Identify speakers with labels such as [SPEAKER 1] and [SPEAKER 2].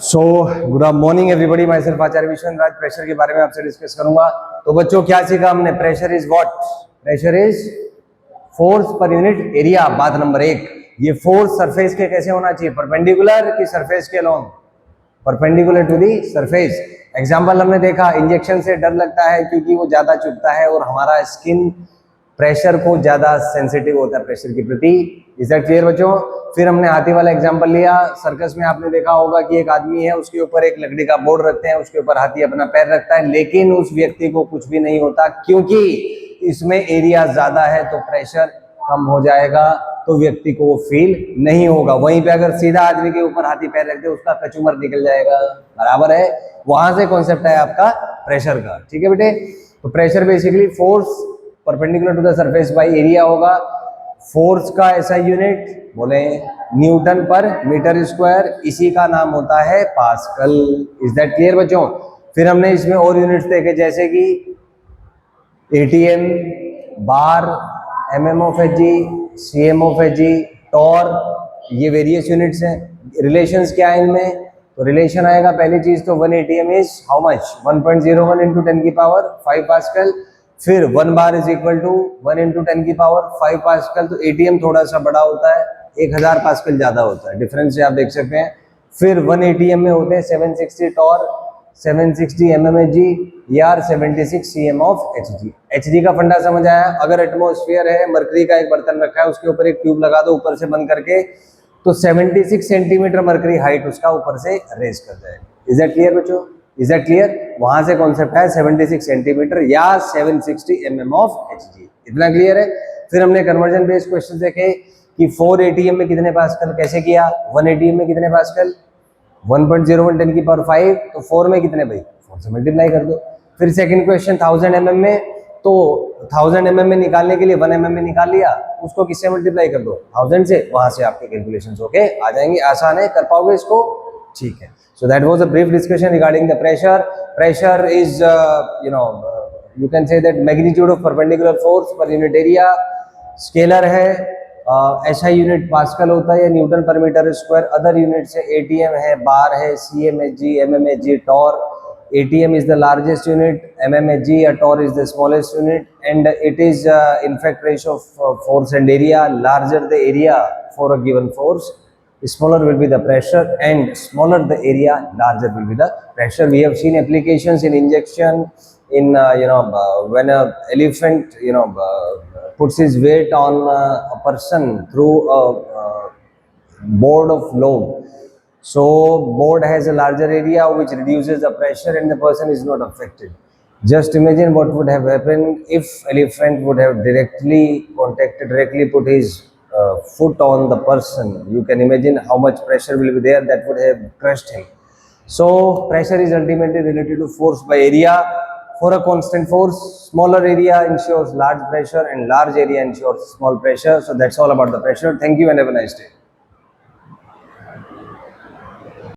[SPEAKER 1] So good morning everybody, my self Acharya Vishwanath Raj. Pressure के बारे में आपसे डिस्कस करूंगा। तो बच्चों क्या सीखा हमने? Pressure is what? Pressure is force per unit area. बात नंबर 1, ये फोर्स सरफेस के कैसे होना चाहिए? परपेंडिकुलर कि सरफेस के along? Perpendicular to the surface. Example हमने देखा, इंजेक्शन से डर लगता है क्योंकि वो ज्यादा चुभता है और हमारा स्किन प्रेशर को ज्यादा सेंसिटिव होता है प्रेशर के प्रति। इज दैट क्लियर बच्चों? फिर हमने हाथी वाला एग्जांपल लिया। सर्कस में आपने देखा होगा कि एक आदमी है, उसके ऊपर एक लकड़ी का बोर्ड रखते हैं, उसके ऊपर हाथी अपना पैर रखता है, लेकिन उस व्यक्ति को कुछ भी नहीं होता क्योंकि इसमें एरिया ज्यादा है, तो प्रेशर कम हो जाएगा, तो व्यक्ति को वो फील नहीं होगा। वहीं पे अगर सीधा आदमी के ऊपर हाथी पैर रख दे, उसका कचूमर निकल जाएगा। बराबर है? वहां से कॉन्सेप्ट है आपका प्रेशर का। ठीक है बेटे? तो pressure basically force perpendicular to the surface by area होगा। फोर्स का ऐसा यूनिट बोले न्यूटन पर मीटर स्क्वायर, इसी का नाम होता है पास्कल। इज दैट क्लियर बच्चों? फिर हमने इसमें और यूनिट्स देखे, जैसे कि ATM, bar, mm of Hg, cm of Hg, torr, ये वेरियस यूनिट्स हैं। रिलेशंस क्या है इनमें? तो रिलेशन आएगा, पहली चीज तो 1 ATM is how much? 1.01 into 10 की पावर 5 पास्कल। फिर 1 bar is equal to 1 into 10 की पावर 5 पास्कल। तो एटीएम थोड़ा सा बड़ा होता है, 1000 पास्कल ज्यादा होता है, डिफरेंस से आप देख सकते हैं। फिर 1 एटीएम में होते हैं 760 टॉर, 760 एमएमएचजी या 76 सीएम ऑफ एचजी। एचजी का फंडा समझ आया? अगर एटमॉस्फेयर है, मरकरी का एक बर्तन रखा है, उसके ऊपर एक ट्यूब लगा दो ऊपर से बंद करके, तो 76 सेंटीमीटर मरकरी हाइट उसका ऊपर से रेज कर जाएगा। इज दैट क्लियर बच्चों? Is that clear? वहां से कॉन्सेप्ट है 76 सेंटीमीटर या 760 mm ऑफ एचजी। इतना क्लियर है? फिर हमने कन्वर्जन बेस्ड क्वेश्चन देखे कि 4 एटीएम में कितने पास्कल, कैसे किया? 1 एटीएम में कितने पास्कल? 1.01 10 की पावर 5, तो 4 में कितने भाई? 4 से मल्टीप्लाई कर दो। फिर सेकंड क्वेश्चन 1000 mm में, तो 1000 mm में निकालने के लिए 1 mm में निकाल लिया, उसको किससे मल्टीप्लाई कर दो? 1000 से। वहां से आपके कैलकुलेशंस होके आ जाएंगे। आसान है, कर पाओगे इसको? ठीक है। So that was a brief discussion regarding the pressure. Pressure is, you can say that magnitude of perpendicular force per unit area. Scalar है, SI यूनिट पास्कल होता है या newton per metre square. Other units है, ATM है, bar है, सीएमएचजी, mmHg, torr. ATM is the largest unit, MMHG or torr is the smallest unit, and it is in fact ratio of force and area. Larger the area for a given force, smaller will be the pressure, and smaller the area, larger will be the pressure. We have seen applications in injection, in when a elephant puts his weight on a person through a board of load. So board has a larger area which reduces the pressure and the person is not affected. Just imagine what would have happened if elephant would have directly put his foot on the person. You can imagine how much pressure will be there, that would have crushed him. So pressure is ultimately related to force by area. For a constant force, smaller area ensures large pressure and large area ensures small pressure. So that's all about the pressure. Thank you and have a nice day.